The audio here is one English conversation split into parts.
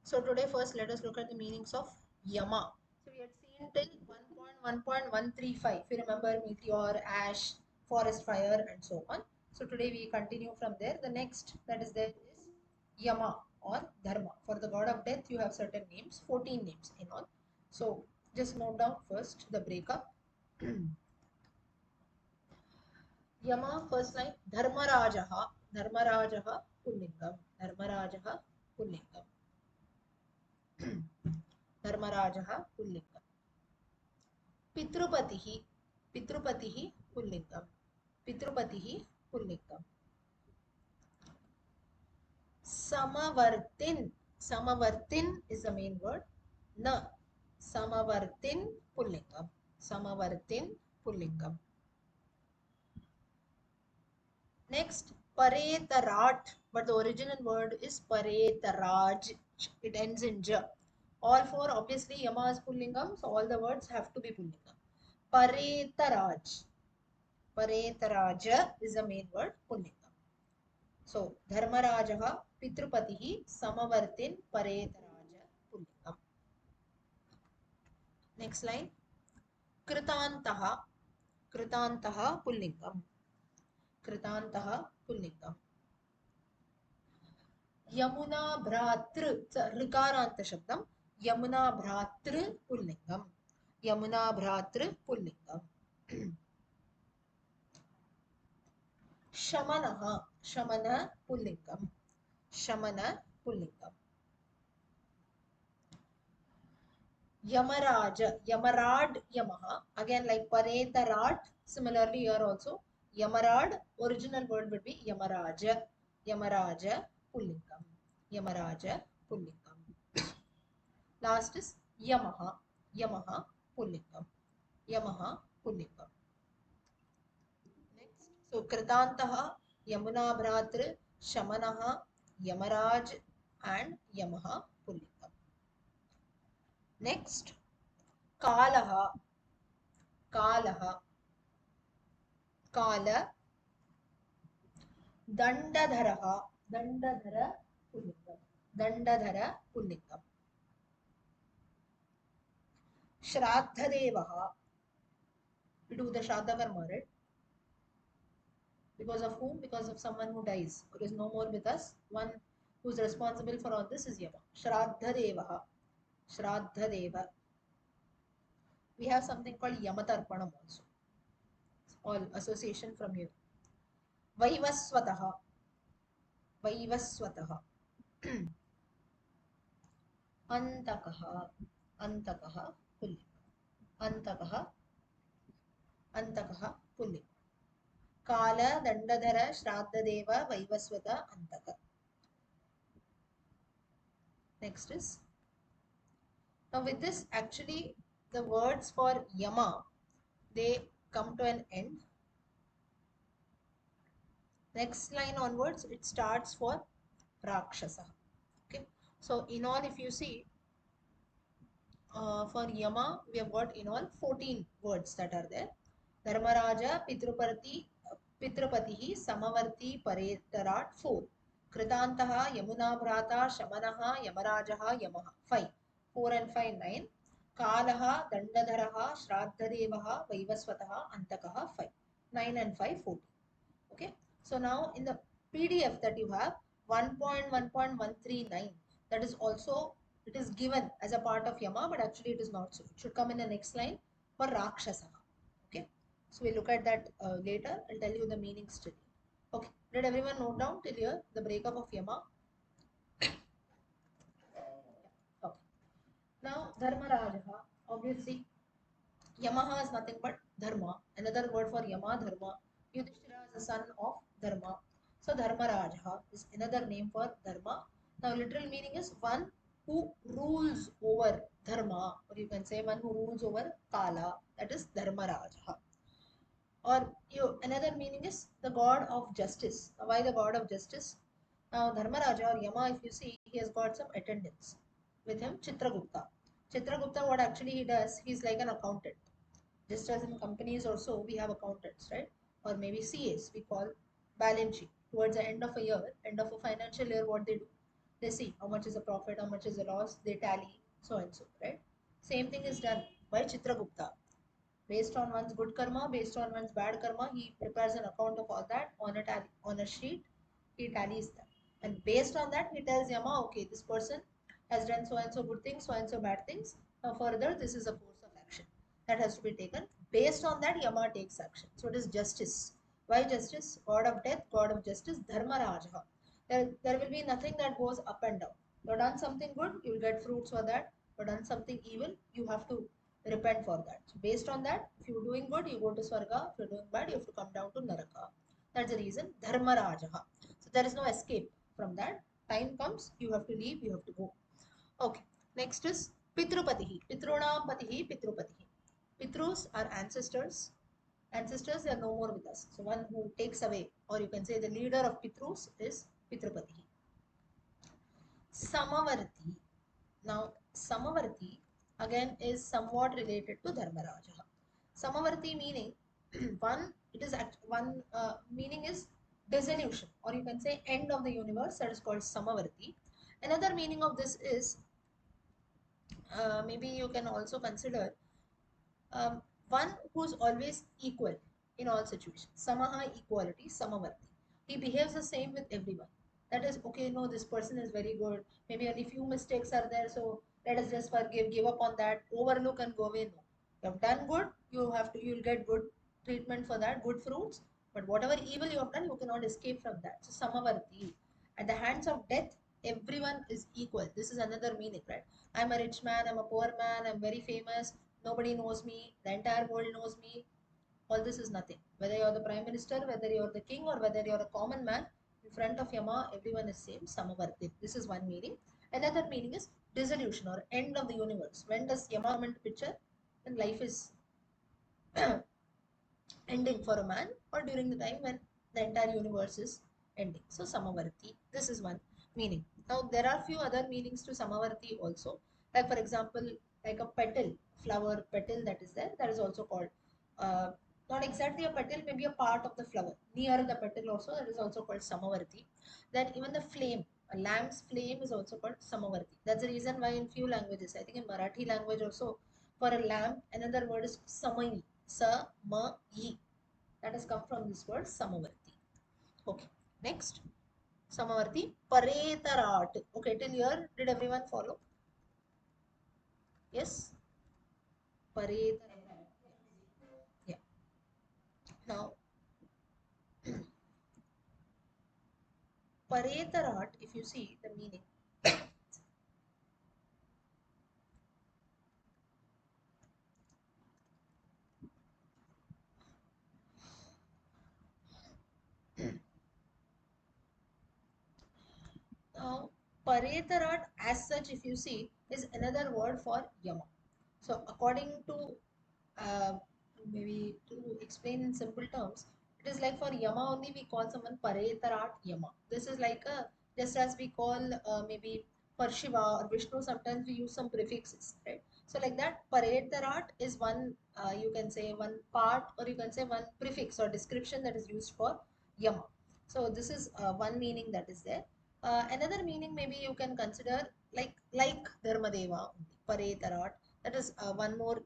So today first let us look at the meanings of Yama. So we had seen till 1.1.135. If you remember meteor, ash, forest fire and so on. So today we continue from there. The next that is there is Yama or Dharma. For the god of death you have certain names, 14 names in all. So just note down first the breakup. Yama first line Dharmarajaha. Dharmarajaha Pullingam. Dharmarajaha Pullingam. धर्मराजः पुल्लिङ्गम् पितृपतिः पितृपतिः पुल्लिङ्गम् पितृपतिः पुल्लिङ्गम् समवर्तिन् समवर्तिन् is the main word न समवर्तिन् पुल्लिङ्गम् समवर्तिन् पुल्लिङ्गम् next paretaraat but the original word is paretaraj it ends in j all four obviously yama is pullingam so all the words have to be pullingam paretaraj paretaraja is the main word pullingam so dharmarajah pitrupatihi samavartin paretaraja pullingam next line kritantaha kritantaha pullingam kritantaha pullingam Yamuna भ्रातृ ऋकारांत शब्दम Yamuna भ्रातृ पुल्लिंगम Yamuna भ्रातृ पुल्लिंगम शमनः शमन पुल्लिंगम शमन पुल्लिंगम यमराज यमराड यमः again like paretharat similarly here also yamarad original word would be yamaraja yamaraja pullingam yamaraja pullingam last is yamaha yamaha pullingam yamaha pullingam next so kritantaha yamuna bhratr shamanaha yamaraj and yamaha pullingam next kalaha kalaha kala dandadharaha dandadhara pullingam dandadhara pullingam shraddhadevah we do the shraddha karma right because of whom because of someone who dies who is no more with us one who is responsible for all this is yama shraddhadevah shraddhadeva we have something called yamatarpanam also it's all association from here vaivaswatah vaivaswatah antakah antakah pullingam antakah antakah pullingam काल दंडधर Shraddhadeva Vaivasvata अंतक next is now with this actually the words for yama they come to an end next line onwards it starts for rakshasa okay so in all if you see for yama we have got in all 14 words that are there dharmaraja pitrupatihi samavarti paretharat 4 कृतान्तः Yamuna भ्राता शमनः यमराजः यमः 5 4 and 5 9 कालः दण्डधरः श्राद्धदेवः वैवस्वतः अन्तकः 5 9 and 5 14 okay so now in the pdf that you have 1.1.139 that is also it is given as a part of yama but actually it is not so it should come in the next line for rakshasa okay so we'll look at that later I'll tell you the meanings today okay did everyone note down till here the breakup of yama okay now dharmaraja obviously yamaha is nothing but dharma another word for yama dharma yudhishthira is the son of dharma so dharmaraja is another name for dharma now literal meaning is one who rules over dharma or you can say one who rules over kala that is dharmaraja or another meaning is the god of justice now why the god of justice now dharmaraja or yama if you see he has got some attendants with him chitragupta what actually he does he's like an accountant just as in companies also we have accountants right or maybe cas we call balance sheet towards the end of a year end of a financial year what they do They see how much is the profit, how much is the loss, they tally, so and so, right? Same thing is done by Chitragupta. Based on one's good karma, based on one's bad karma, he prepares an account of all that on a on a sheet. He tallies that, and based on that, he tells Yama, okay, this person has done so and so good things, so and so bad things. Now further, this is a course of action that has to be taken. Based on that, Yama takes action. So it is justice. Why justice? God of death, God of justice, Dharma Raja. There will be nothing that goes up and down. You have done something good, you will get fruits for that. You have done something evil, you have to repent for that. So based on that, if you're doing good, you go to Swarga. If you're doing bad, you have to come down to Naraka. That's the reason Dharma Raja. So there is no escape from that. Time comes, you have to leave, you have to go. Okay. Next is Pitrupatihi. Pitrunam Patihi, Pitrupatihi. Pitrus are ancestors. Ancestors, they are no more with us. So one who takes away, or you can say the leader of Pitrus is Pitrupatihi. Samavarti. Now, Samavarti again is somewhat related to Dharmaraja. Samavarti meaning one, it is one meaning is dissolution, or you can say end of the universe, that is called Samavarti. Another meaning of this is maybe you can also consider one who's always equal in all situations. Samaha, equality, Samavarti. He behaves the same with everyone. That is, okay, no, this person is very good. Maybe only few mistakes are there, so let us just forgive, give up on that, overlook and go away. No. You have done good, you'll get good treatment for that, good fruits. But whatever evil you have done, you cannot escape from that. So Samavarti. At the hands of death, everyone is equal. This is another meaning, right? I'm a rich man, I'm a poor man, I'm very famous, nobody knows me, the entire world knows me. All this is nothing. Whether you're the prime minister, whether you're the king, or whether you're a common man, in front of Yama, everyone is same. Samavartit. This is one meaning. Another meaning is dissolution or end of the universe. When does Yama come into picture? When life is ending for a man, or during the time when the entire universe is ending. So Samavarti, this is one meaning. Now there are few other meanings to Samavarti also. Like for example, like a petal, flower petal that is there, that is also called uh, not exactly a petal, maybe a part of the flower. Near the petal also, that is also called Samavarti. Then even the flame, a lamp's flame is also called Samavarti. That's the reason why in few languages, I think in Marathi language also, for a lamp, another word is Samai. Sa-ma-yi. That has come from this word Samavarti. Okay. Next. Samavarti. Paretarat. Okay, till here, did everyone follow? Yes? Paretarat. Yeah. Now, Paretarat, if you see the meaning, now Paretarat as such, if you see, is another word for Yama. So, according to uh, maybe to explain in simple terms, it is like for Yama only we call someone Paretarat Yama. This is like a just as we call maybe for Shiva or Vishnu, sometimes we use some prefixes, right? So like that, Paretarat is one you can say one part, or you can say one prefix or description that is used for Yama. So this is one meaning that is there. Another meaning maybe you can consider like Dharmadeva, Paretarat. That is one more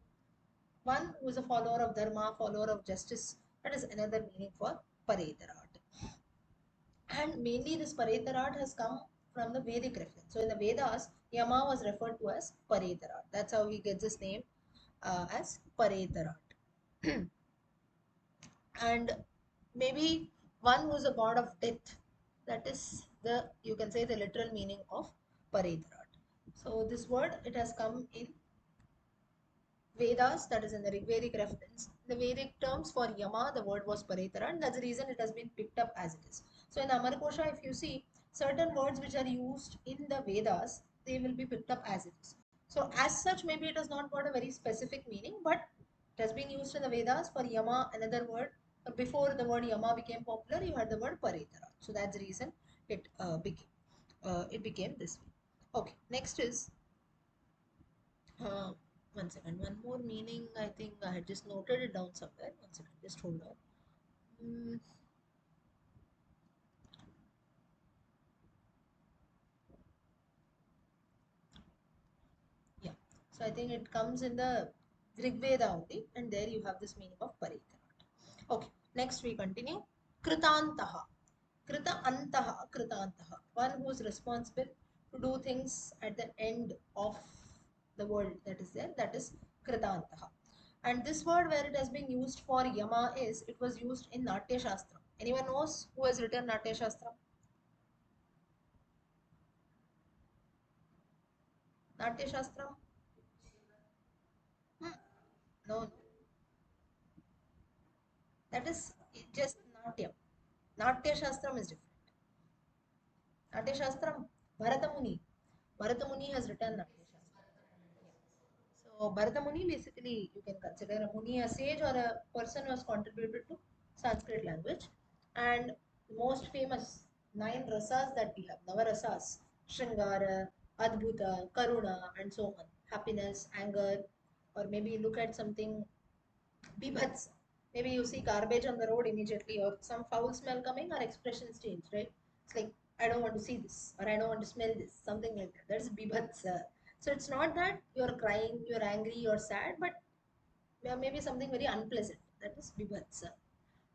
one who is a follower of Dharma, follower of justice. That is another meaning for Paretarat. And mainly this Paretarat has come from the Vedic reference. So in the Vedas, Yama was referred to as Paretarat. That's how he gets his name as Paretarat. And maybe one who is a god of death. That is the, you can say, the literal meaning of Paretarat. So this word, it has come in Vedas, that is in the Rigvedic reference. The Vedic terms for Yama, the word was Paretara, and that's the reason it has been picked up as it is. So in Amarkosha, if you see certain words which are used in the Vedas, they will be picked up as it is. So as such, maybe it has not got a very specific meaning, but it has been used in the Vedas for Yama, another word. Before the word Yama became popular, you had the word Paretara. So that's the reason it became this way. Okay, next is uh, one second. One more meaning. I think I had just noted it down somewhere. One second. Just hold on. Mm, So I think it comes in the Rig Veda only, and there you have this meaning of Paritarat. Okay, next we continue. Kritantaha. Krita Antaha, Kritantaha. One who is responsible to do things at the end of the world that is there, that is Kritantaha. And this word where it has been used for Yama is, it was used in Natya Shastra. Anyone knows who has written Natya Shastra? Natya Shastra? Hmm. No, no. That is just Natyam. Natya Shastram is different. Natya Shastram, Bharata Muni. Bharata Muni has written Natya Shastram. So Bharata Muni, basically you can consider a Muni, a sage or a person who has contributed to Sanskrit language. And the most famous nine rasas that we have, Navarasas, Shringara, Adbhuta, Karuna, and so on. Happiness, anger, or maybe look at something bibhats. Maybe you see garbage on the road immediately, or some foul smell coming, or expressions change, right? It's like, I don't want to see this, or I don't want to smell this, something like that. That's bibhats. So it's not that you're crying, you're angry, you're sad, but maybe something very unpleasant. That is bibhats.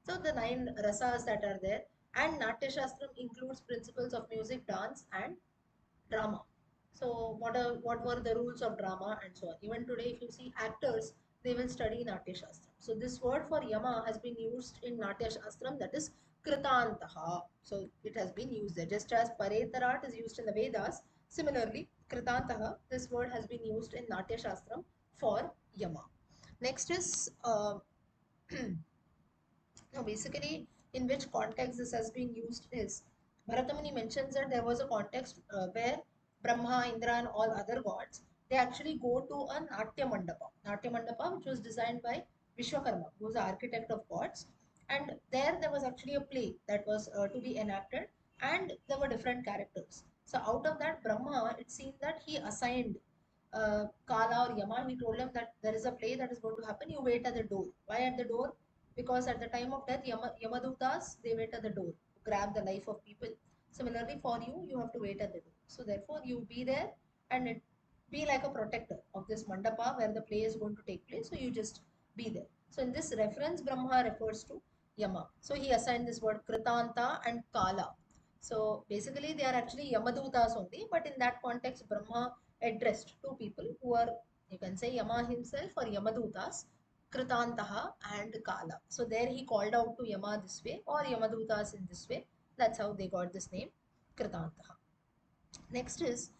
So the nine rasas that are there, and Natya Shastram includes principles of music, dance, and drama. So what were the rules of drama and so on. Even today, if you see actors, they will study Natya Shastram. So this word for Yama has been used in Natya Shastram, that is Kritantaha. So it has been used there. Just as Paretarat is used in the Vedas, similarly Kritantaha, this word has been used in Natya Shastram for Yama. Next is now, basically, in which context this has been used is Bharatamuni mentions that there was a context where Brahma, Indra, and all other gods, they actually go to a Natya Mandapa. Natya Mandapa, which was designed by Vishwakarma, who was the architect of gods. And there was actually a play that was to be enacted, and there were different characters. So out of that, Brahma, it seems that he assigned Kala or Yama. He told him that there is a play that is going to happen. You wait at the door. Why at the door? Because at the time of death, Yamadutas, they wait at the door to grab the life of people. Similarly, for you, you have to wait at the door. So therefore, you be there and it be like a protector of this mandapa where the play is going to take place. So you just be there. So in this reference, Brahma refers to Yama. So he assigned this word Kritanta and Kala. So basically, they are actually Yamadutas only, but in that context, Brahma addressed two people who are, you can say, Yama himself or Yamadutas, Kritantaha and Kala. So there he called out to Yama this way or Yamadutas in this way. That's how they got this name, Kritantaha. Next is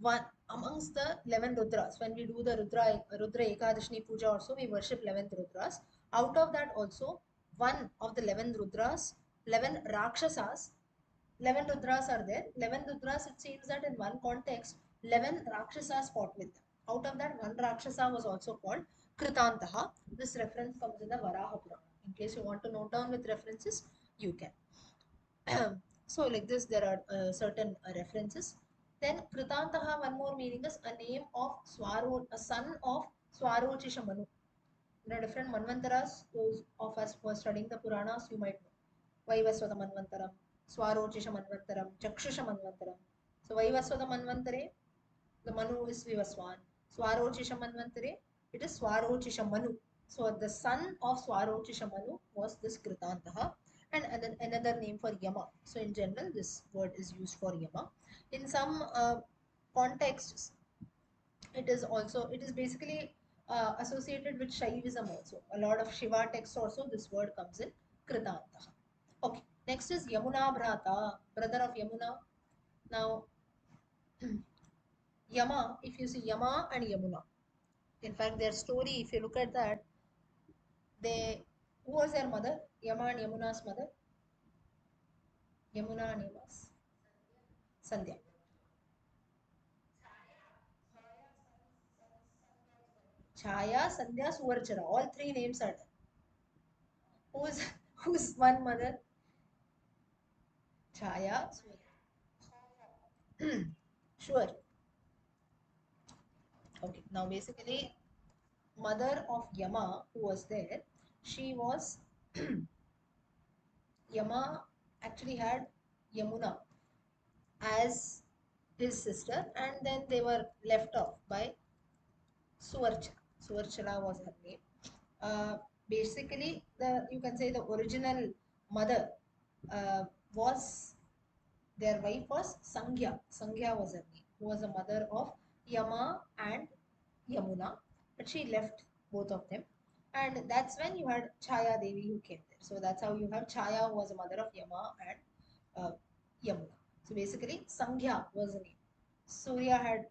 one amongst the 11 Rudras. When we do the Rudra Ekadashini Puja also, we worship 11 Rudras. Out of that also, one of the 11 Rudras, 11 Rakshasas, 11 Rudras are there. 11 Rudras, it seems that in one context, 11 Rakshasas fought with them. Out of that, one Rakshasa was also called Kritantaha. This reference comes in the Varaha Purana. In case you want to note down with references, you can. So like this, there are certain references. Then Kritantaha, one more meaning is a name of Swaro, a son of Swarochisha Manu. There are different Manvantaras. Those of us who are studying the Puranas, you might know. Vaivaswata Manvantaram, Swarochisha Manvantaram, Chakshusha Manvantaram. So Vaivaswata Manvantare, the Manu is Vivaswan. Swarochisha Manvantare, it is Swarochisha Manu. So the son of Swarochisha Manu was this Kritantaha, and another name for Yama. So in general, this word is used for Yama. In some contexts, it is basically associated with Shaivism also. A lot of Shiva texts also, this word comes in Kritantaha. Okay, next is Yamuna Bhrata, brother of Yamuna. Now, Yama, if you see Yama and Yamuna, in fact, their story, if you look at that, they, who was their mother? Yama and Yamuna's mother? Yamuna and Yama's? Sandhya. Chaya, Sandhya, Suvarchara. All three names are there. Who's who's one mother? Chaya, Suvarchara. Sure. Okay. Now basically, mother of Yama, who was there, she was Yama actually had Yamuna as his sister, and then they were left off by Suvarcha. Suvarchala was her name. Uh, Basically, the you can say the original mother uh, was their wife was Sanghya. Sanghya was her name, who was the mother of Yama and Yamuna, but she left both of them. And that's when you had Chaya Devi who came there. So that's how you have Chaya was the mother of Yama and uh, Yamuna. So basically, Sanghya was the name. Surya had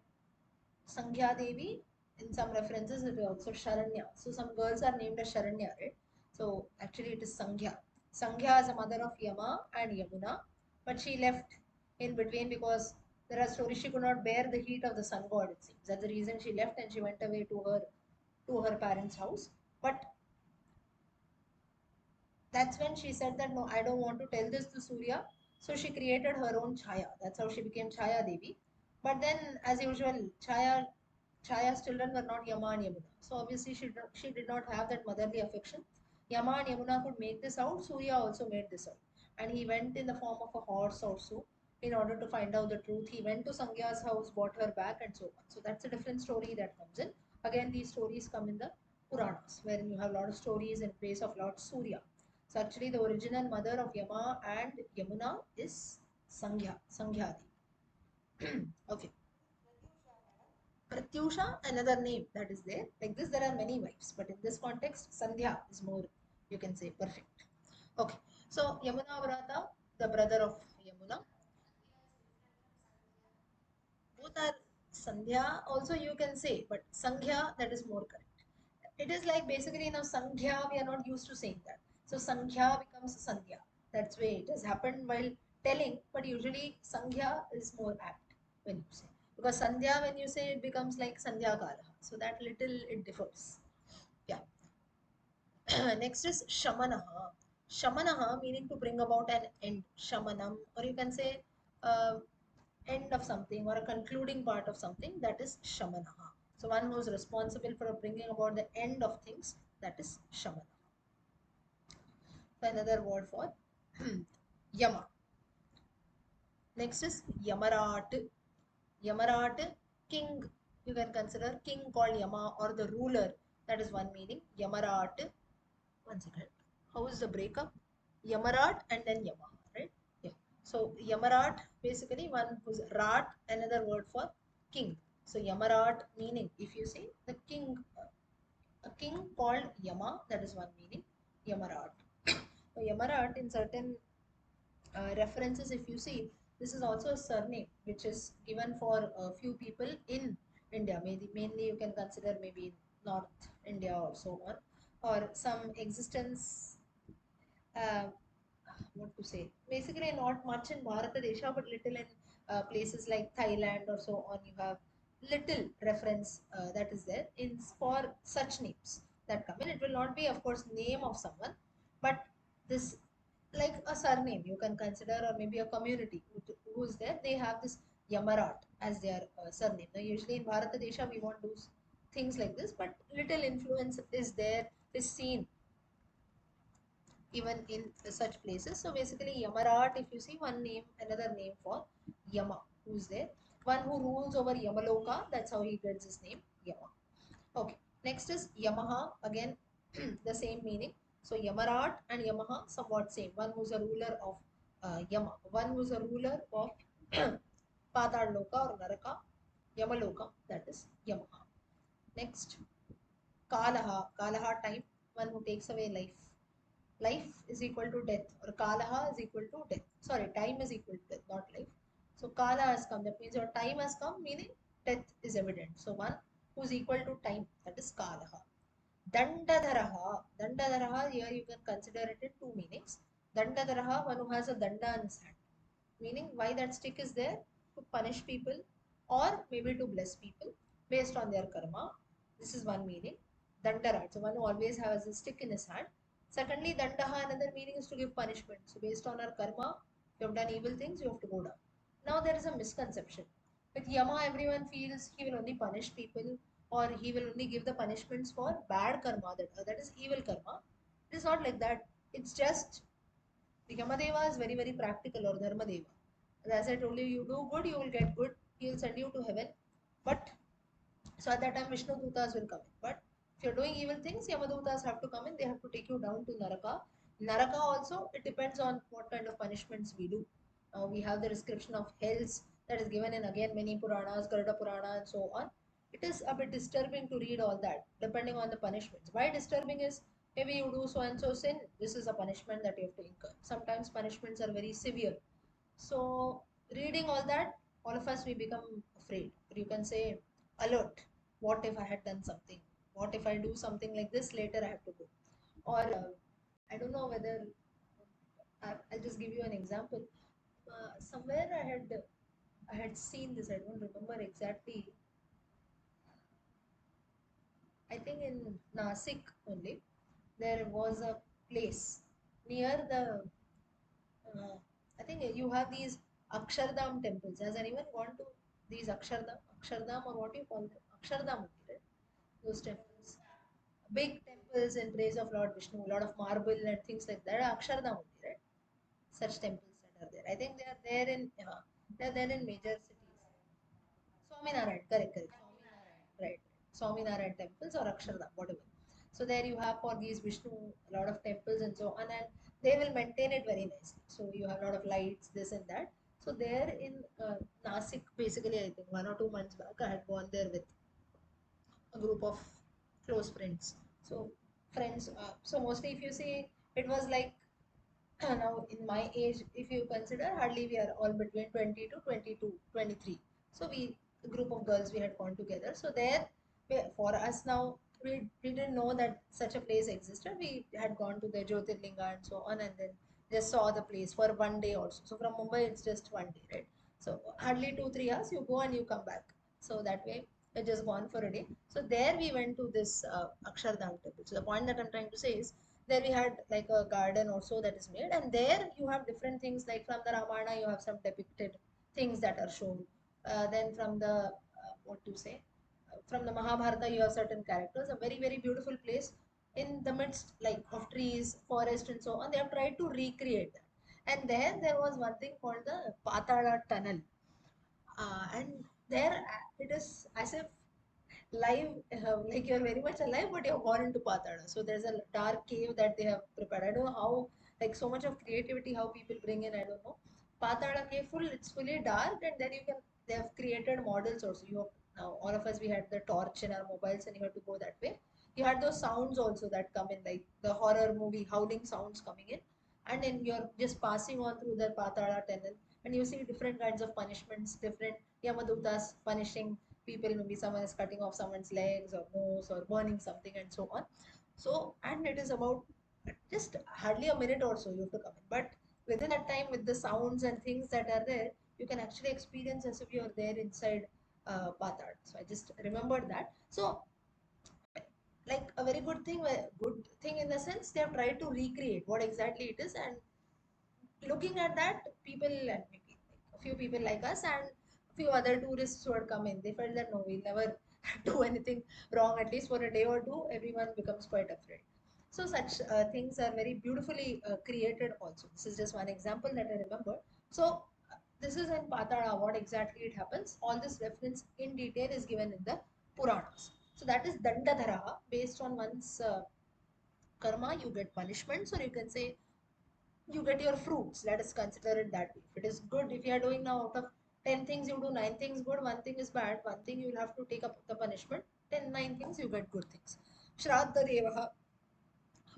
Sanghya Devi. In some references, it is also Sharanya. So some girls are named as Sharanya, right? So actually, it is Sanghya. Sanghya is the mother of Yama and Yamuna, but she left in between because there are stories she could not bear the heat of the sun god. It seems that's the reason she left and she went away to her parents' house. But that's when she said that no, I don't want to tell this to Surya. So she created her own Chaya. That's how she became Chaya Devi. But then, as usual, Chaya's children were not Yama and Yamuna. So obviously, she did not have that motherly affection. Yama and Yamuna could make this out. Surya also made this out. And he went in the form of a horse also in order to find out the truth. He went to Sangya's house, brought her back, and so on. So that's a different story that comes in. Again, these stories come in the Puranas, wherein you have a lot of stories in place of Lord Surya. So actually the original mother of Yama and Yamuna is Sanghya Devi. Okay. Pratyusha, another name that is there. Like this, there are many wives, but in this context, Sandhya is more, you can say, perfect. Okay. So Yamuna Vrata, the brother of Yamuna, both are Sandhya, also you can say, but Sanghya, that is more correct. It is like basically now Sankhya, we are not used to saying that. So Sankhya becomes Sandhya. That's way it has happened while telling, but usually Sankhya is more apt when you say. Because Sandhya, when you say, it becomes like Sandhya Kala. So that little it differs. Yeah. Next is Shamanaha. Shamanaha meaning to bring about an end. Shamanam, or you can say uh, end of something or a concluding part of something, that is Shamanaha. So one who is responsible for bringing about the end of things, that is Shamana. So another word for Yama. Next is Yamarat. Yamarat, king. You can consider king called Yama or the ruler. That is one meaning. Yamarat. One second. How is the breakup? Yamarat and then Yama, right? Yeah. So Yamarat, basically one who's Rat, another word for king. So Yamarat meaning, if you say the king, a king called Yama, that is one meaning. Yamarat. So Yamarat in certain references, if you see, this is also a surname which is given for a few people in India. Maybe mainly you can consider maybe in North India or so on, or some existence uh, what to say, basically not much in Bharatadesha, but little in places like Thailand or so on. You have little reference that is there in for such names that come in. It will not be, of course, name of someone, but this like a surname you can consider, or maybe a community who is there. They have this Yamarat as their surname. Now, usually in Bharatadesha, we won't do things like this, but little influence is there, is seen even in such places. So basically, Yamarat, if you see one name, another name for Yama, who's there, one who rules over Yamaloka, that's how he gets his name, Yama. Okay, next is Yamaha, again, the same meaning. So Yamarat and Yamaha, somewhat same. One who's a ruler of Yama, one who's a ruler of Patal Loka or Naraka, Yamaloka, that is Yamaha. Next, Kalaha, Kalaha time, one who takes away life. Life is equal to death, or kalaha is equal to death. Sorry, time is equal to death, not life. So kala has come, that means your time has come, meaning death is evident. So one who is equal to time, that is kalaha. Dandadharaha, Dandadharaha, here you can consider it in two meanings. Dandadharaha, one who has a danda in his hand, meaning why that stick is there, to punish people or maybe to bless people based on their karma. This is one meaning. Dandarat, so one who always has a stick in his hand. Secondly, dandaha, another meaning is to give punishment. So based on our karma, you have done evil things, you have to go down. Now there is a misconception. With Yama, everyone feels he will only punish people, or he will only give the punishments for bad karma, that is evil karma. It is not like that. It's just the Yamadeva is very, very practical, or Dharmadeva. As I told you, you do good, you will get good. He will send you to heaven. But So at that time, Vishnu Dutas will come in. But if you're doing evil things, Yamadutas have to come in. They have to take you down to Naraka. Naraka also, it depends on what kind of punishments we do. We have the description of hells that is given in again many Puranas, Garuda Purana, and so on. It is a bit disturbing to read all that, depending on the punishments. Why disturbing is maybe you do so and so sin, this is a punishment that you have to incur. Sometimes punishments are very severe. So, reading all that, all of us we become afraid. You can say, alert. What if I had done something? What if I do something like this later? I have to go. Or I don't know whether I'll just give you an example. Somewhere I had seen this. I don't remember exactly. I think in Nasik only there was a place near the I think you have these Akshardham temples. Has anyone gone to these Akshardham or what do you call them? Akshardham, only, right? Those temples. Big temples in praise of Lord Vishnu, a lot of marble and things like that. Akshardham only, right? Such temples that are there. I think they're there in major cities. Swaminarayan, correct. Swaminarayan, right. Swaminarayan temples or Akshardham, whatever. So there you have for these Vishnu, a lot of temples and so on, and they will maintain it very nicely. So you have a lot of lights, this and that. So there in Nasik, basically, I think 1 or 2 months back, I had gone there with a group of close friends. So friends, so mostly if you see, it was like now in my age, if you consider, hardly we are all between 20 to 22, 23. So a group of girls, we had gone together. So there, for us now, we didn't know that such a place existed. We had gone to the Jyotirlinga and so on, and then just saw the place for 1 day also. So from Mumbai, it's just 1 day, right? So hardly 2, 3 hours, you go and you come back. So that way, you're just gone for a day. So there we went to this Akshardham temple. So the point that I'm trying to say is, there we had like a garden also that is made, and there you have different things, like from the Ramayana you have some depicted things that are shown. Then from the what to say, from the Mahabharata you have certain characters. A very very beautiful place in the midst like of trees, forest, and so on. They have tried to recreate that. And there was one thing called the Patala tunnel, and there it is as if live, like you're very much alive, but you're born into Patada. So there's a dark cave that they have prepared. I don't know how, like so much of creativity, how people bring in. I don't know. Patada cave full, it's fully dark, and then you can. They have created models also. You have, now all of us we had the torch in our mobiles, and you have to go that way. You had those sounds also that come in, like the horror movie howling sounds coming in, and then you're just passing on through the Patada tunnel, and you see different kinds of punishments, different Yamadutas punishing people. Maybe someone is cutting off someone's legs or nose or burning something and so on. So and it is about just hardly a minute or so you have to come in, but within that time, with the sounds and things that are there, you can actually experience as if you're there inside Patad. So I just remembered that. So like a very good thing in the sense they have tried to recreate what exactly it is. And looking at that, people and maybe like a few people like us and a few other tourists who had come in, they felt that no, we'll never do anything wrong, at least for a day or two. Everyone becomes quite afraid. So such things are very beautifully created also. This is just one example that I remember. So this is in Patada, what exactly it happens. All this reference in detail is given in the Puranas. So that is Dandadhara. Based on one's karma, you get punishments, or you can say you get your fruits. Let us consider it that way. If it is good, if you are doing now out of 10 things, you do 9 things good, one thing is bad, one thing you will have to take up the punishment. 10, 9 things, you get good things. Shraddha Devaha,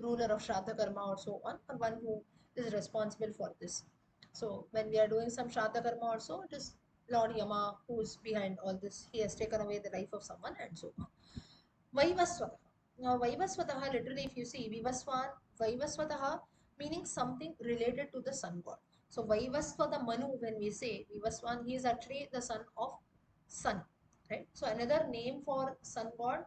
ruler of Shraddha Karma or so on, or one who is responsible for this. So when we are doing some Shraddha Karma also, it is Lord Yama who is behind all this. He has taken away the life of someone and so on. Vaivaswataha. Now, Vaivaswataha, literally, if you see, Vaivaswataha, meaning something related to the sun god. So, Vaivaswata Manu, when we say Vivaswan, he is actually the son of sun, right? So, another name for sun god,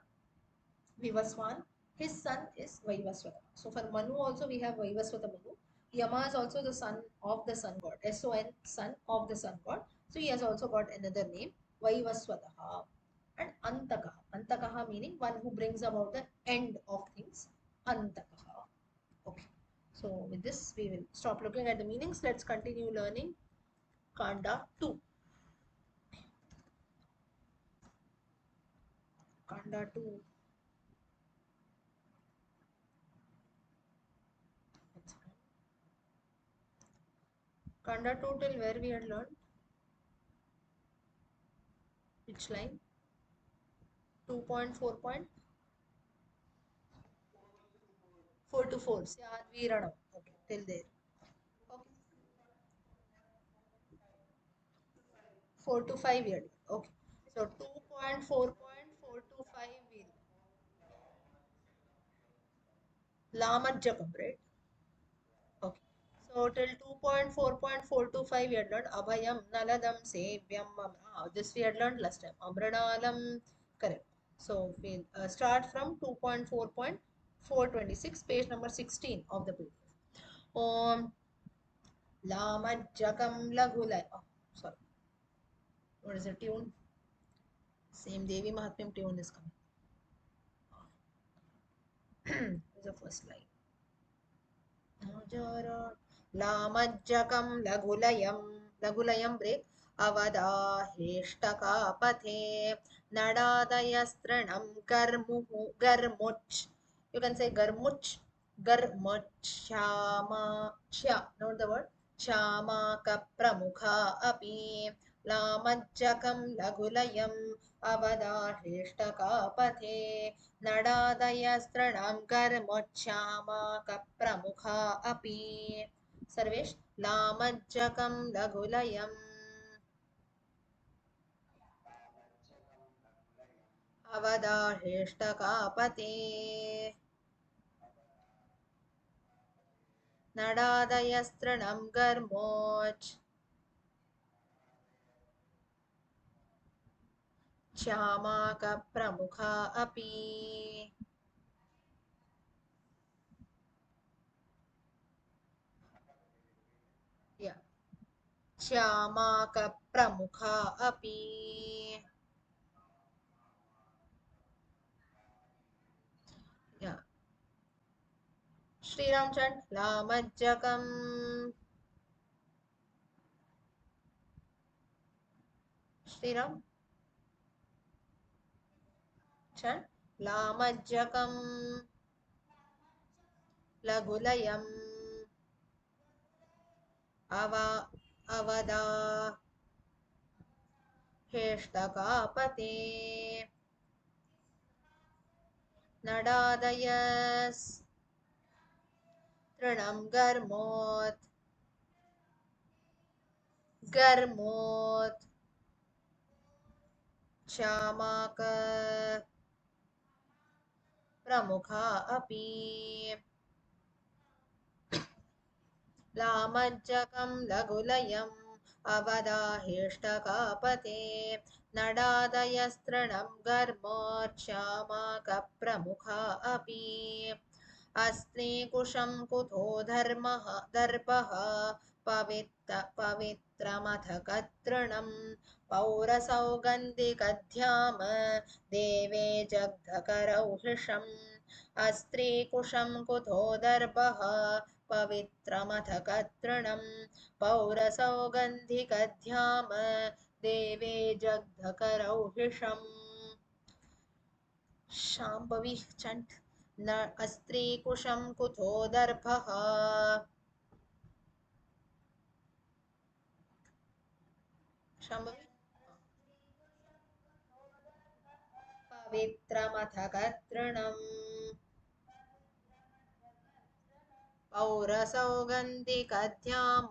Vivaswan, his son is Vaivaswata. So, for Manu also, we have Vaivaswata Manu. Yama is also the son of the sun god, Son, son of the sun god. So, he has also got another name, Vaivaswataha. And Antakaha. Antakaha meaning one who brings about the end of things. Antakaha. Okay. So with this, we will stop looking at the meanings. Let's continue learning Kanda 2. Kanda 2. Kanda 2 till where we had learned? Which line? 2.4.4 to 4. Syadviranam. Okay, till there. Okay. 4 to 5 year. Okay. So 2.4.4 to 5 will Lamajjakam, right? Okay. So till 2.4.425 we had learned Abhayam Naladam Sevyam. This we had learned last time. Amranalam. Correct. So we'll start from 2.4.426, page number 16 of the PDF. Om Lamajjakam Lagulay. Oh, sorry. What is the tune? Same Devi Mahatmyam tune is coming. Is the first line. लामज्जकं लघुलयं ब्रेक् अवदाहेष्टकापथे नडादयस्तृणं गर्मुच् you can say garmuch श्यामा note the word श्यामाकप्रमुखा अपि लामज्जकं लघुलयम् अवदाहेष्टकापथे नडादयस्तृणं कर्मोच्छामाकप्रमुखा अपि सर्वेश लामज्जकं लघुलयम् अवदाहेष्टकापते नडादयस्तृणं कर्मोच् श्यामाकप्रमुखा अपि yeah. श्यामाकप्रमुखा अपि yeah. श्रीराम चंद लामज्जकं श्रीराम चंद लामज्जकं लघुलयम् अव अवदा हेष्टकापते नडादयस् तृणं गर्मोत् श्यामाक प्रमुखा अपि लामज्जकं लघुलयम् अवदाहेष्टकापते नडादयस्तृणं गर्मोच्छामाकप्रमुखा अपि अस्त्रीकुशं कुतो दर्पः पवित्रमथ कतृणं पौरसौगन्धिकध्याम देवे जग्धकरौहृषम् अस्त्रीकुशं कुतो दर्पः पवित्रमथ कतृणं पौरसौगन्धिकध्याम देवे जग्धकरौहृषम् शाम्भवी चण्ट न अस्त्रीकुशं कुतो दर्भः शाम्भवी पवित्रमथ कतृणं पौरसौगन्धिकध्याम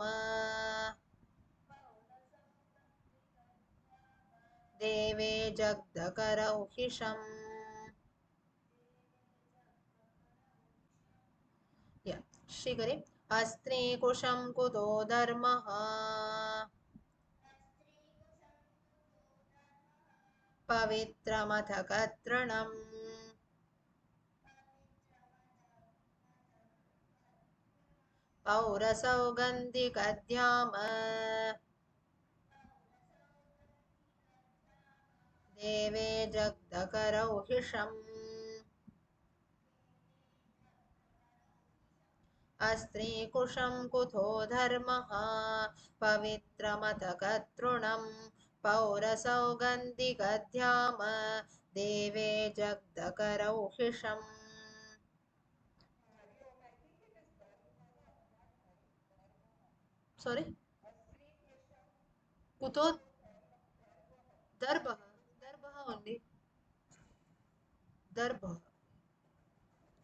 देवे जग्धकरौहिषम् श्रीकरे अस्त्रीकुशं कुतो धर्मः पवित्रमथ कतृणम् पौरसौगन्धिकध्याम देवे जग्धकरौहिषम् अस्त्रीकुशं कुतो धर्मः पवित्रमथ कतृणं पौरसौगन्धिकध्याम देवे जग्दकरौहिषम् sorry कुतो दर्भः दर्भः only दर्भः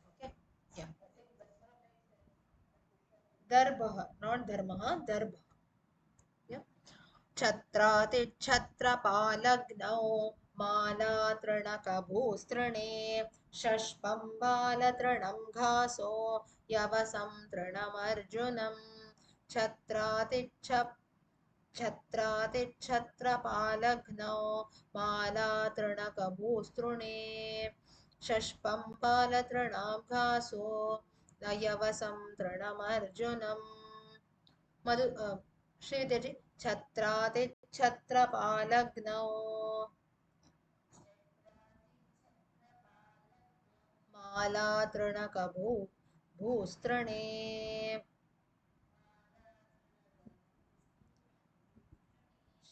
okay yeah दर्भः not धर्मः दर्भः yeah छत्रातिच्छत्रपालग्नौ मालातृणकभूस्तृणे षष्पं बालतृणं घासो यवसं तृणमर्जुनं छत्रातिच्छ छत्रातिच्छत्रपालग्नौ मालातृणकभूस्तृणे षष्पं बालतृणां घासो यवसं तृणमर्जुनम् मधु श्रीविद्याजी छत्रातिच्छत्रपालग्नौ मालातृणकभू भूस्तृणे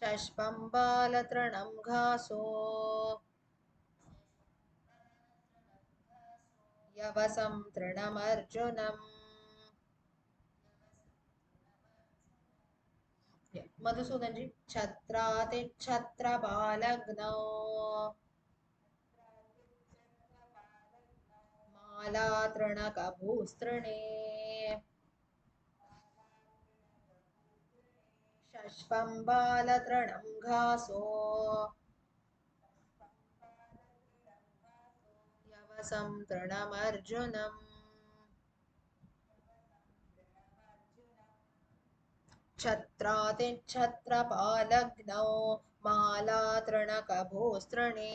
षष्पं बालतृणं घासो यवसं तृणमर्जुनम् मधुसूदन जी छत्रातिच्छत्रपालग्नौ मालातृणकभूस्तृणे षष्पं बालतृणं घासो यवसं तृणमर्जुनम् छत्रातिच्छत्रपालग्नौ मालातृणकभूस्तृणे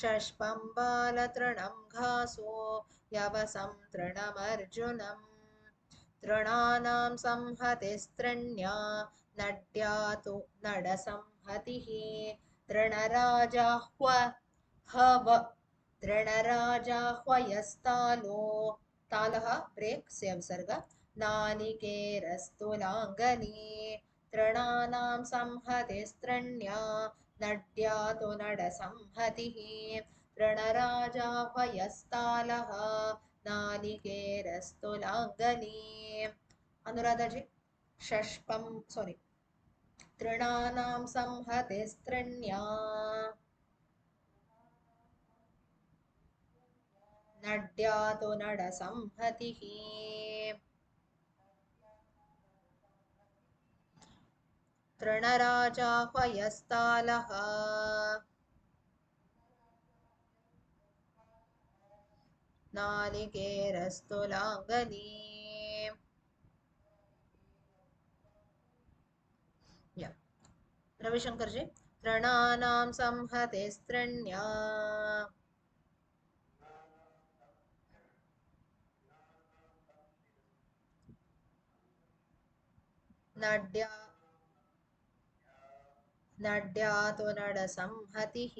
षष्पं बालतृणं घासो यवसं तृणमर्जुनम् तृणानां संहतिस्त्रिण्या नड्यातु नडसंहतिः तृणराजाह्व हव तृणराजाह्वयस्तालो तालः ब्रेक् से विसर्ग नालिकेरस्तुलाङ्गनी तृणानां संहतिस्त्रिण्या नड्यातु नडसंहतिः तृणराजाह्वयस्तालः नालिकेरस्तुलाङ्गनी अनुराधा जी षष्पं सॉरी तृणानां संहतिस्त्रिण्या नड्यातो नडसंहतिः तृणराजाह्वयस्तालः नालिकेरस्तुलाङ्गनी या रविशंकर जी तृणानां संहतिस्त्रिण्या नड्या नड्यातो नडसंहतिः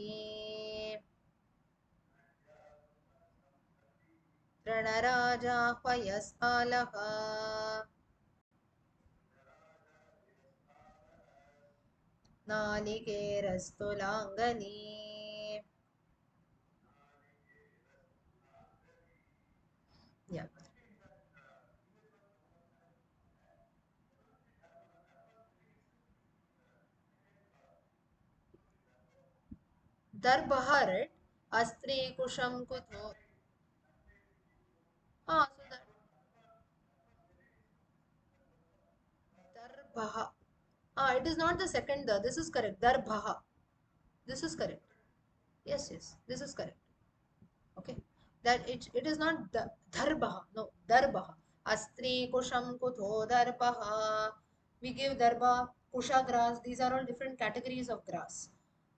तृणराजाह्वयस्तालः नालिकेरस्तुलाङ्गनी या दर्भः right अस्त्री कुशं कुतो so that darbah it is not the second this is correct darbah this is correct yes this is correct okay that it is not darbah no darbah astri kusham kuto darbah we give darba kusha grass these are all different categories of grass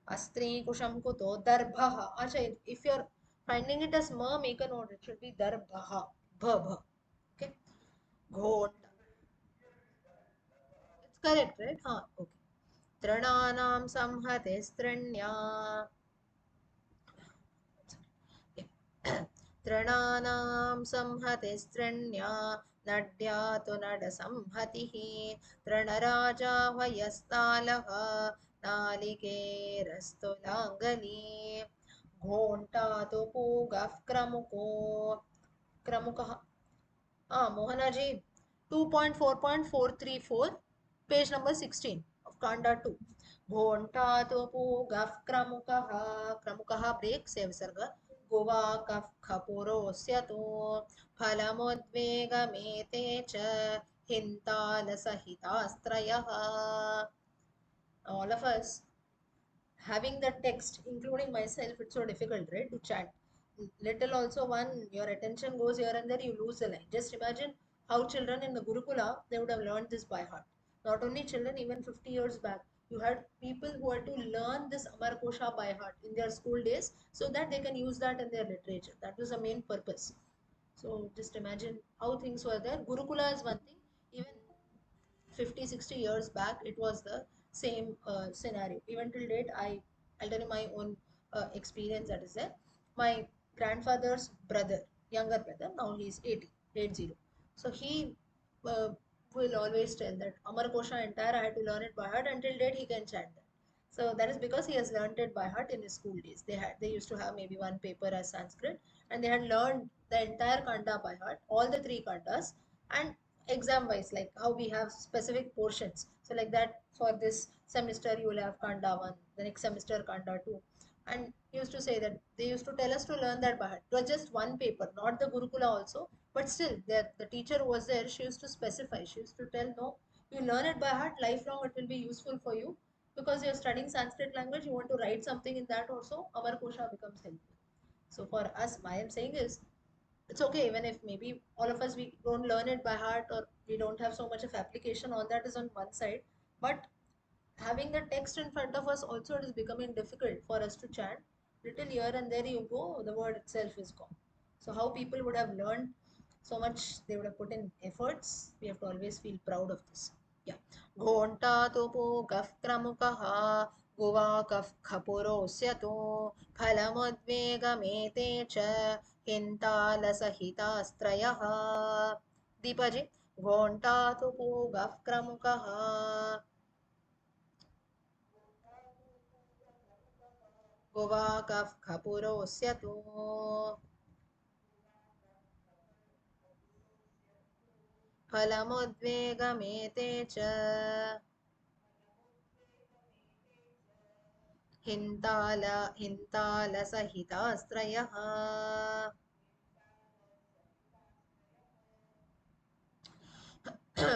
astri kusham kuto darbah acha if you are finding it as ma make a note it should be darbah bha okay ghot it's correct right okay तृणानां संहतिस्त्रिण्या तृणानां संहतिस्त्रिण्या नड्यातु नडसंहतिः तृणराजाह्वयस्तालः नालिकेरस्तुलाङ्गनी घोंटातो पूगः क्रमुको क्रमुकः Mohanaji, 2.4.434, page number 16 of Kanda 2. Bhontatopu gaf kramukaha, kramukaha break, save sarga. Gova kaf khapuro syato, phalamodvegamete cha, hintala sahitastrayaha. All of us having the text, including myself, it's so difficult, right, to chant. Little also one, your attention goes here and there, you lose the line. Just imagine how children in the Gurukula, they would have learned this by heart. Not only children, even 50 years back, you had people who had to learn this Amarkosha by heart in their school days so that they can use that in their literature. That was the main purpose. So just imagine how things were there. Gurukula is one thing, even 50, 60 years back it was the same scenario. Even till date, I'll tell you my own experience that is there. My grandfather's brother, younger brother, now he's 80, 80. So he uh, will always tell that Amarkosha entire I had to learn it by heart. Until date he can chant that. So that is because he has learned it by heart in his school days. They used to have maybe one paper as Sanskrit, and they had learned the entire kanda by heart, all the three kandas, and exam wise, like how we have specific portions. So like that, for this semester you will have kanda 1, the next semester kanda 2. And he used to say that they used to tell us to learn that by heart. It was just one paper, not the Gurukula also, but still the teacher was there. She used to specify, she used to tell, no, you learn it by heart, lifelong it will be useful for you, because you're studying Sanskrit language, you want to write something in that also, Amarkosha becomes helpful. So for us, my am saying is, it's okay even if maybe all of us we don't learn it by heart, or we don't have so much of application on that is on one side, but having the text in front of us also, it is becoming difficult for us to chant. Little here and there you go, the word itself is gone. So how people would have learned so much, they would have put in efforts. We have to always feel proud of this. Yeah. Ghonta topo gaf kramukaha guva kaf khapurosya to phalamudvegamete cha hintalasahitastrayaha. Deepaji, ghonta topo gaf kramukaha गुवाकः खपुरोऽस्य तु फलमुद्वेगमेते च हिन्ताल हिन्तालसहितास्त्रयः.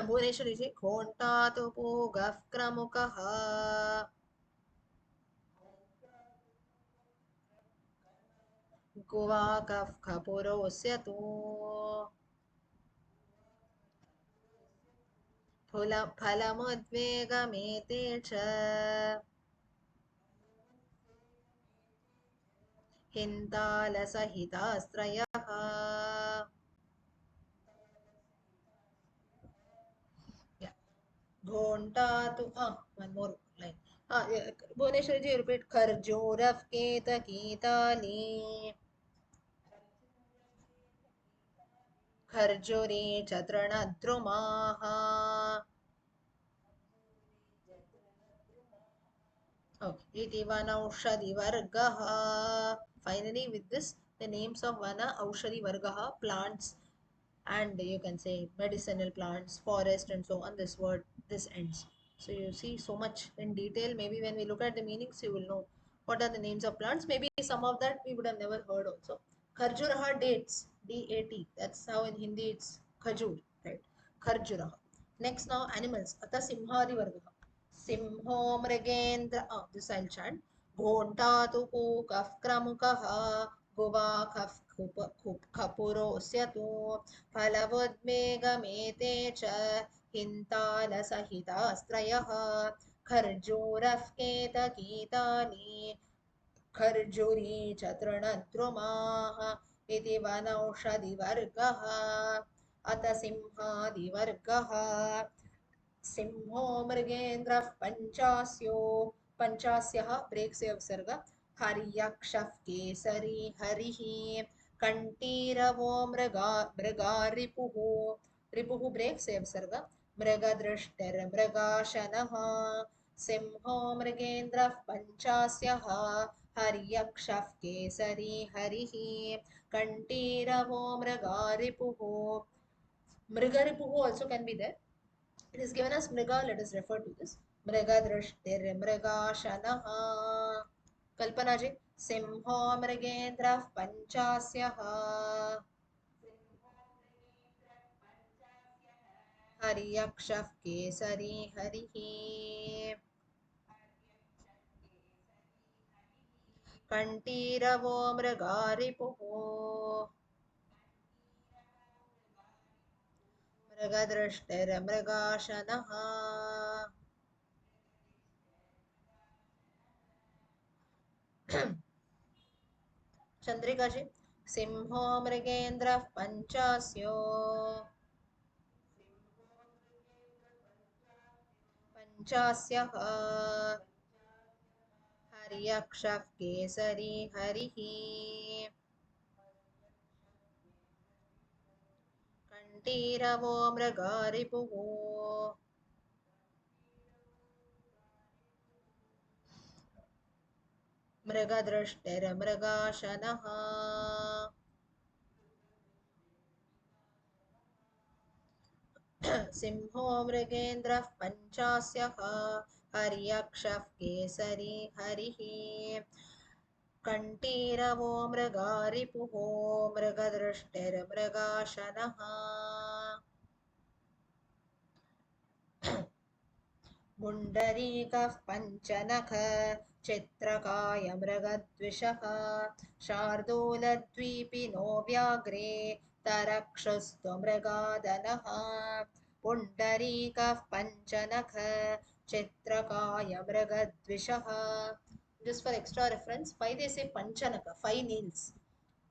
भुवनेश्वरी जी, घोण्टातु पूगः क्रमुकः गुवाकः खपुरोऽस्य तु फलमुद्वेगमेते च हिन्तालसहितास्त्रयः. Yeah. Ghonta to one more line. Yeah, Bhuvneshwari ji, repeat. Kharjurav keta kitali. Kharjuri chatrana drumaha. Okay. Iti vana aushadi vargaha. Finally, with this, the names of vana aushadi vargaha, plants, and you can say medicinal plants, forest, and so on. This word, this ends. So you see so much in detail. Maybe when we look at the meanings, you will know what are the names of plants. Maybe some of that we would have never heard also. Kharjuraha, dates, DAT. That's how in Hindi it's khajur, right? Kharjuraha. Next now animals. Ata simhadi vargaha. Simho mrigendra. This I'll chant. Ghonta tu kaf kramukaha. Guva kaf khapurosya फलवुद्वेगमेते च हिन्तालसहितास्त्रयः. खर्जूरः केतकीतानि खर्जुरी च तृणद्रुमाः इति वनौषधिवर्गः. अत सिंहादिवर्गः. सिंहो मृगेन्द्रः पञ्चास्यो पञ्चास्यः break से उपसर्ग. हर्यक्षः केसरी हरिः. कण्ठीरवो मृगा रिपुः. रिपुः break से उपसर्ग. मृगदृष्टिर्मृगाशनः. सिंहो मृगेन्द्रः पञ्चास्यः हर्यक्षः केसरी हरिः कंठीरवो मृगारिपुः. Mrigaripuhu also can be there. It is given as Mriga, let us refer to this. Mrigadrishtir Mrigashanaha. Kalpana ji. Simho Mrigendrah Panchasyah. Haryakshah Kesari Harihi. Kantiravo Mrigaripuhu. Mrigadrishtir Mrigashanaha. Chandrika जी. सिंहो मृगेन्द्र पंचास्यो. पंचास्यः. हर्यक्षः केसरी हरिः. कंठीरवो मृगारिपुः. मृगदृष्टिर्मृगाशनः. सिंहो मृगेन्द्रः पंचास्यः. हर्यक्षः केसरी हरिः. कंठीरवो मृगारिपुः. मृगदृष्टिर्मृगाशनः. पुण्डरीकः पञ्चनख. चित्रकाय मृगद्विषः. शार्दूलद्वीपिनो व्याघ्रे. तरक्षस्त्वमृगादनः. पुण्डरीकः पञ्चनख. चित्रकाय मृगद्विषः. Just for extra reference, why they say panchanaka, five nails.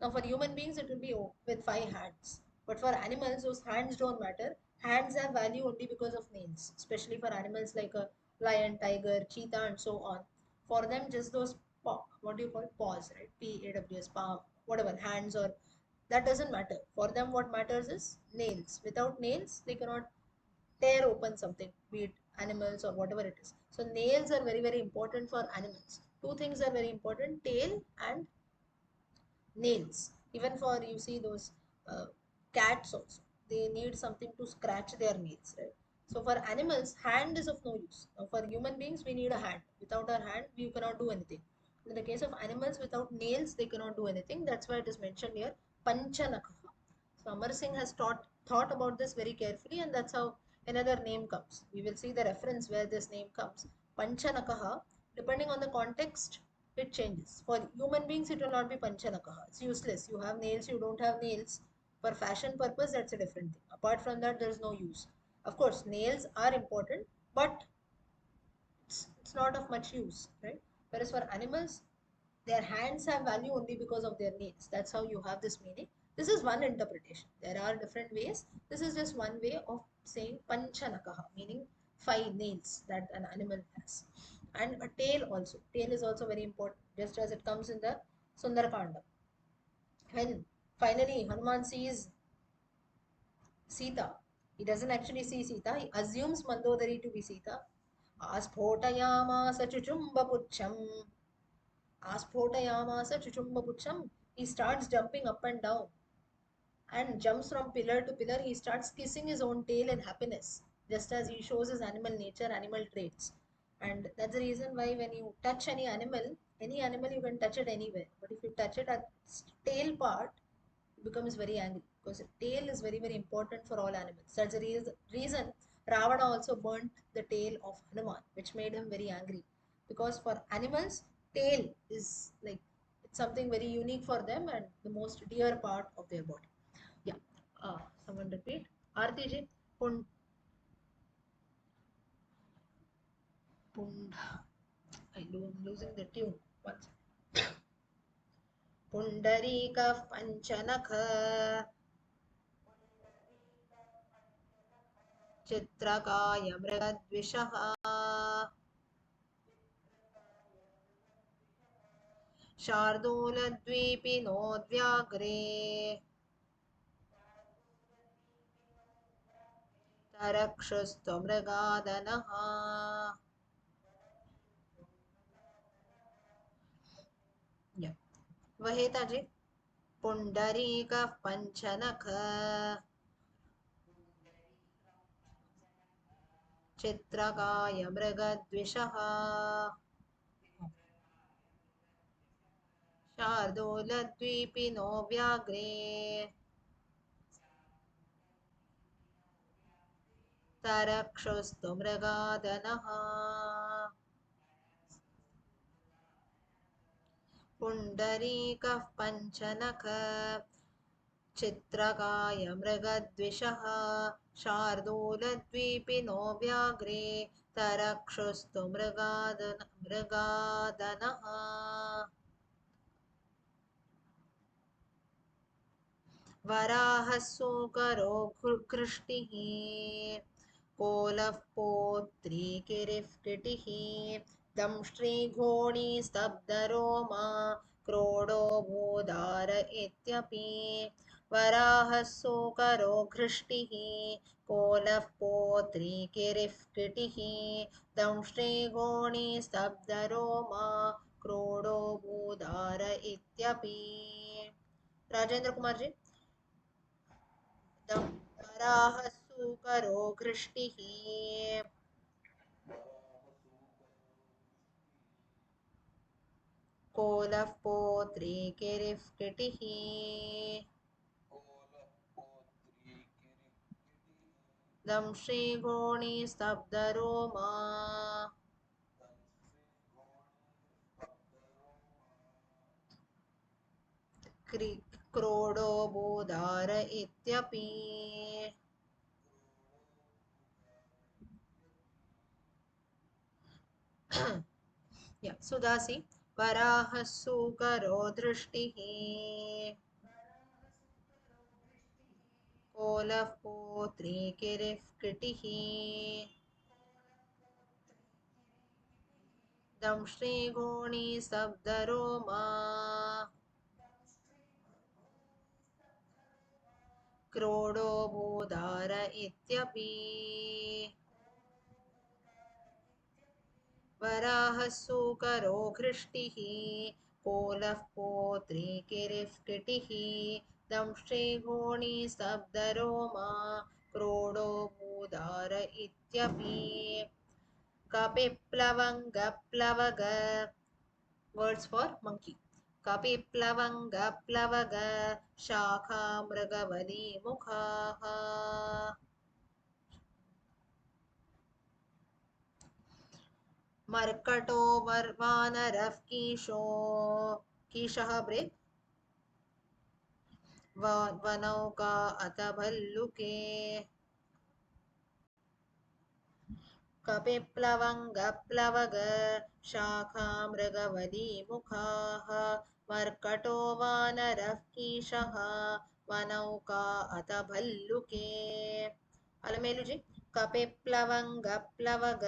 Now, for human beings, it will be with five hands. But for animals, those hands don't matter. Hands have value only because of nails, especially for animals like a lion, tiger, cheetah, and so on. For them, just those paw, what do you call paws, right? P-A-W-S, palm, whatever, hands or that doesn't matter. For them, what matters is nails. Without nails, they cannot tear open something, be it animals or whatever it is. So nails are very, very important for animals. Two things are very important: tail and nails. Even for you see those uh, cats also, they need something to scratch their nails, right? So for animals, hand is of no use. Now for human beings, we need a hand. Without our hand, we cannot do anything. In the case of animals, without nails, they cannot do anything. That's why it is mentioned here, panchanakaha. So Amar Singh has thought about this very carefully, and that's how another name comes. We will see the reference where this name comes. Panchanakaha, depending on the context, it changes. For human beings, it will not be Panchanakaha. It's useless. You have nails, you don't have nails. For fashion purpose, that's a different thing. Apart from that, there is no use. Of course, nails are important, but it's not of much use, right? Whereas for animals, their hands have value only because of their nails. That's how you have this meaning. This is one interpretation. There are different ways. This is just one way of saying panchanakaha, meaning five nails that an animal has. And a tail also. Tail is also very important, just as it comes in the Sundarakanda. When finally Hanuman sees Sita, he doesn't actually see Sita, he assumes Mandodari to be Sita. Asphotayamas chuchumbapucham. Asphotayamas chuchumbapucham. He starts jumping up and down and jumps from pillar to pillar. He starts kissing his own tail in happiness, just as he shows his animal nature, animal traits. And that's the reason why when you touch any animal you can touch it anywhere. But if you touch it at its tail part, it becomes very angry because the tail is very, very important for all animals. That's the reason Ravana also burnt the tail of Hanuman, which made him very angry. Because for animals, tail is like it's something very unique for them and the most dear part of their body. Yeah. Someone repeat. Aarti ji. Pund. Pund. I'm losing the tune. Once. पुण्डरीकः पञ्चनख. चित्रकाय मृगद्विषः. शार्दूलद्वीपिनोद्व्याघ्रे. तरक्षुस्त्वमृगादनः. वहेताजी पुण्डरीकः पञ्चनख चित्रकाय मृगद्विषः शार्दूलद्वीपिनो व्याघ्रे तरक्षोस्तु मृगादनः पुण्डरीकः पञ्चनख चित्रकाय मृगद्विषः शार्दूलद्वीपिनो व्याघ्रे तरक्षोस्तु मृगादनः वराहः सूकरो कृष्टिः कोलः पोत्री किरीटिः दंष्ट्रीघोणी स्तब्धरोमा क्रोडो भूदार इत्यपि वराहः सूकरो घृष्टिः कोलः पोत्री किरीटिः दंष्ट्रीघोणी स्तब्धरोमा क्रोडो भूदार इत्यपि राजेंद्र कुमार जी वराहः सूकरो घृष्टिः कोलः पोत्री किरीटिः दंष्ट्रीघोणी स्तब्धरोमा क्रोडो भूदार इत्यपि सुदासी वराहः सूकरो दृष्टिः कोलः पोत्री किरीटिः दंष्ट्रीघोणी स्तब्धरोमा क्रोडो भूदार इत्यपि वराहः सूकरो घृष्टिः कोलः पोत्री किरीटिः दंष्ट्रीघोणी स्तब्धरोमा क्रोडो भूदार इत्यपि कपिप्लवङ्गप्लवग words for monkey कपिप्लवङ्गप्लवग शाखा मृगवली मुखाः मर्कटो वानरः कीशः break वनौका अथ भल्लुके कपिप्लवङ्गप्लवग शाखा मृगवली मुखाः मर्कटो वानरः कीशः वनौका अथ भल्लुके अलमेलु जी कपिप्लवङ्गप्लवग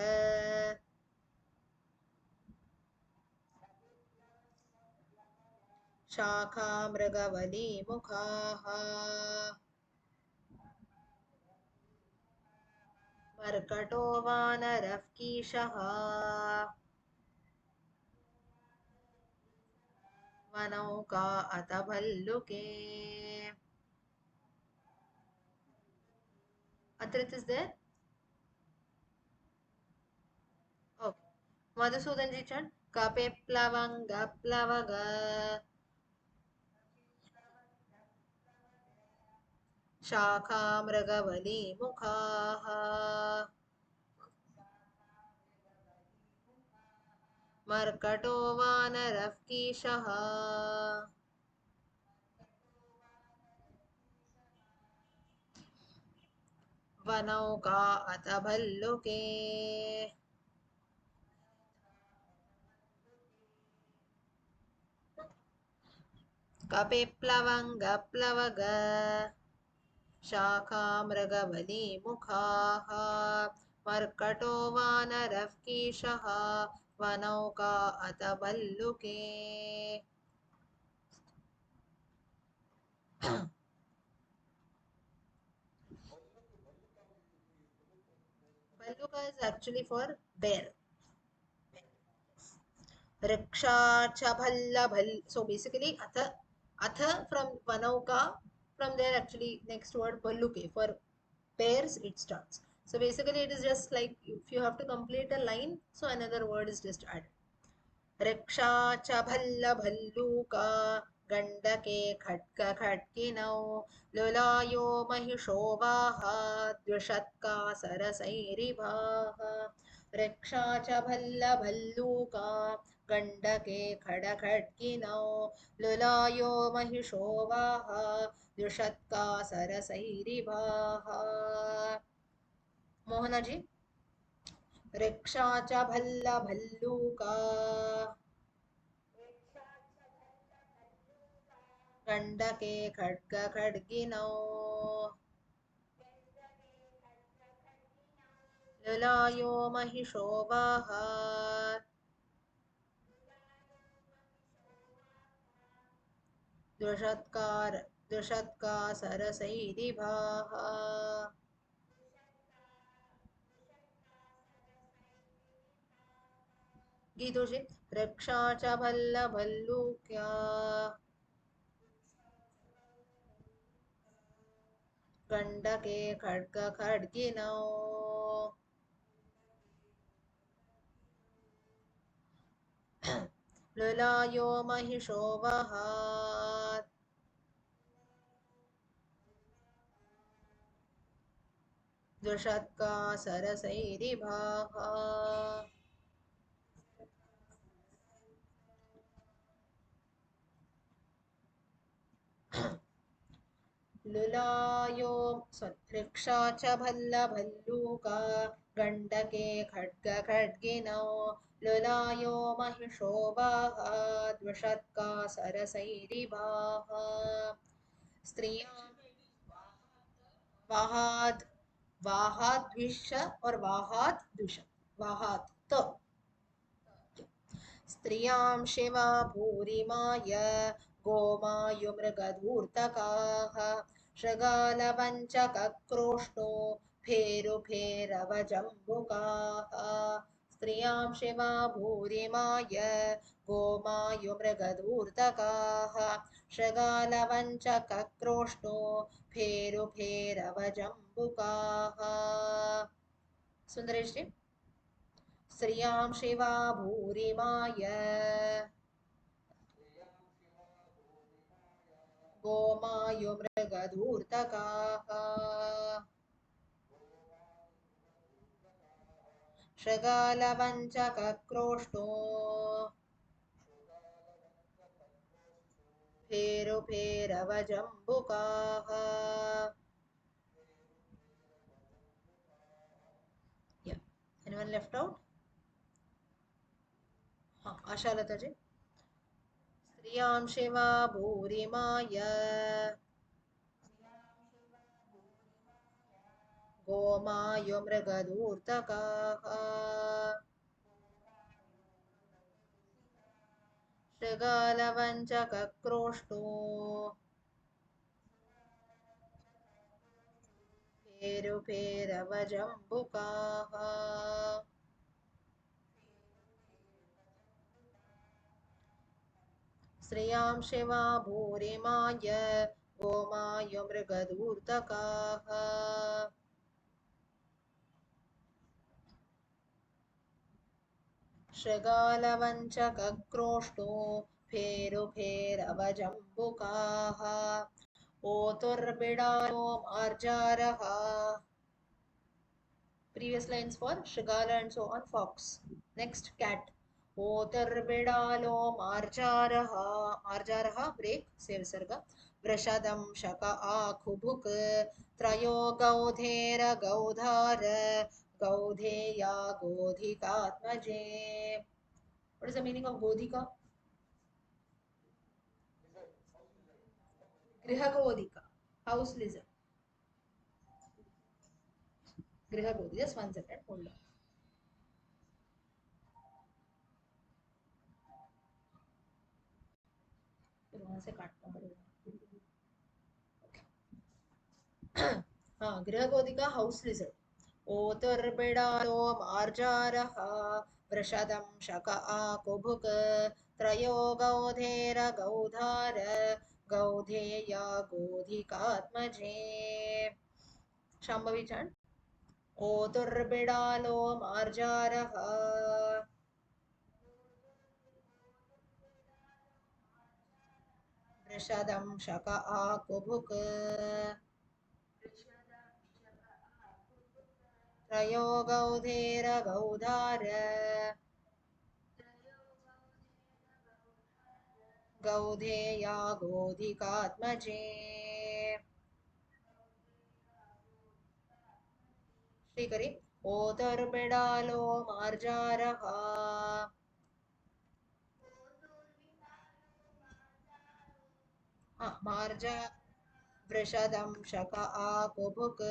शाखा मृगवली मुखाः मर्कटो वानरः कीशः वनौका अथ भल्लुके अत्र इज देयर ओके मधुसूदन जी चंद कपिप्लवङ्गप्लवग शाखा मृगवली मुखाः मर्कटो वानरः कीशः वनौका अथ भल्लुके कपिप्लवङ्गप्लवग शाखा मृगवली मुखाः मर्कटो वानरः कीशः वनौका अथ भल्लुके Baluka is actually for bear. Riksha cha bhalla bhall. So basically, atha from Vanauka. From there, actually, next word Balluke. For pairs, it starts. So basically, it is just like if you have to complete a line, so another word is just added. रक्षा च भल्ल भल्लूका गण्डके खड्ग खड्गिनौ लुलायो महिषो वाहा द्विषत्का सरसैरिभाः रक्षा च भल्ल भल्लूका गण्डके खड खड्गिनौ लुलायो महिषो वाहा द्विषत्का सरसैरिभाः मोहना जी रक्षा च भल्ल भल्लूका गण्डके खड्ग खड्गिनौ ललायो महिषो वाहा द्विषत्कार द्विषत्का सरसैरिभाः गीतो जी रक्षा च भल्ल भल्लूक्या गण्डके खड्ग खड्गिनौ ललायो महिषो वहा द्विषत्का सरसैरिभाः लुलायो रक्षा च भल्ल भल्लूका गण्डके खड्ग खड्गिनौ लुलायो महिषो वाहा द्विषत्का सरसैरिभाः स्त्रियां वाहाद् वाहाद्विष और वाहाद्विष वाहात् तो स्त्रियां शिवा भूरिमाय गोमायुमृगधूर्तकाः शृगालवञ्चकक्रोष्णो फेरुफेरवजम्बुकाः स्त्रियां शिवा भूरिमाय गोमायुमृगधूर्तकाः शृगालवञ्चकक्रोष्णो फेरुफेरवजम्बुकाः सुन्दरेश जी श्रियां Shiva भूरिमाय गोमायुमृगधूर्तकाः शृगालवञ्चकक्रोष्णो फेरुफेरवजम्बुकाः Yeah. Anyone left out? हाँ, आशालता जी स्त्रियां शिवा भूरिमाय गोमायुमृगधूर्तकाः शृगालवञ्चकक्रोष्णो फेरुफेरवजम्बुकाः श्रियां शिवा भूरिमाय गोमायुमृगधूर्तकाः शृगालवञ्चकक्रोष्णो फेरुफेरवजम्बुकाः ओतुर्बिडालो मार्जारः previous lines for Shigala and so on fox. Next cat. Otarvidalo marjaraha marjaraha break save sarga vrashadam shaka akhubhuk trayo gaudhera gaudhara gaudheya godhikatmaje. What is the meaning of godhika? Griha godhika, house lizard. Griha godhika. Just 1 second. Hold on. फिर वहां से काटना पड़ेगा. हाँ गृहगोधिका house lizard ओतुर्बिडालो मार्जारः वृषदं शक आकुभुक् त्रयो गौधेर गौधार गौधेया गोधिकात्मजे Shambhavi chant ओतुर्बिडालो मार्जारः वृषदं शक आकुभुक् त्रयो गौधेर गौधार गौधेया गोधिकात्मजे श्रीकरि ओतुर्बिडालो मार्जारः मार्जा वृषदं शक आकुभुक्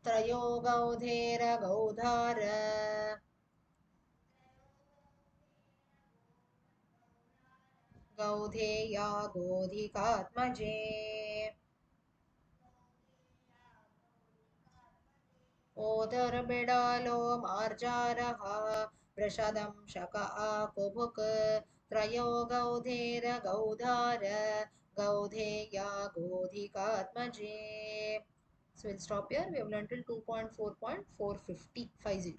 त्रयो गौधेर गौधार गौधेया गोधिकात्मजे ओदर्बिडालो मार्जारः वृषदं शक आकुभुक् त्रयो गौधेर गौधार गौधेया गोधिकात्मजे. So we'll stop here. We have learned till 2.4.450.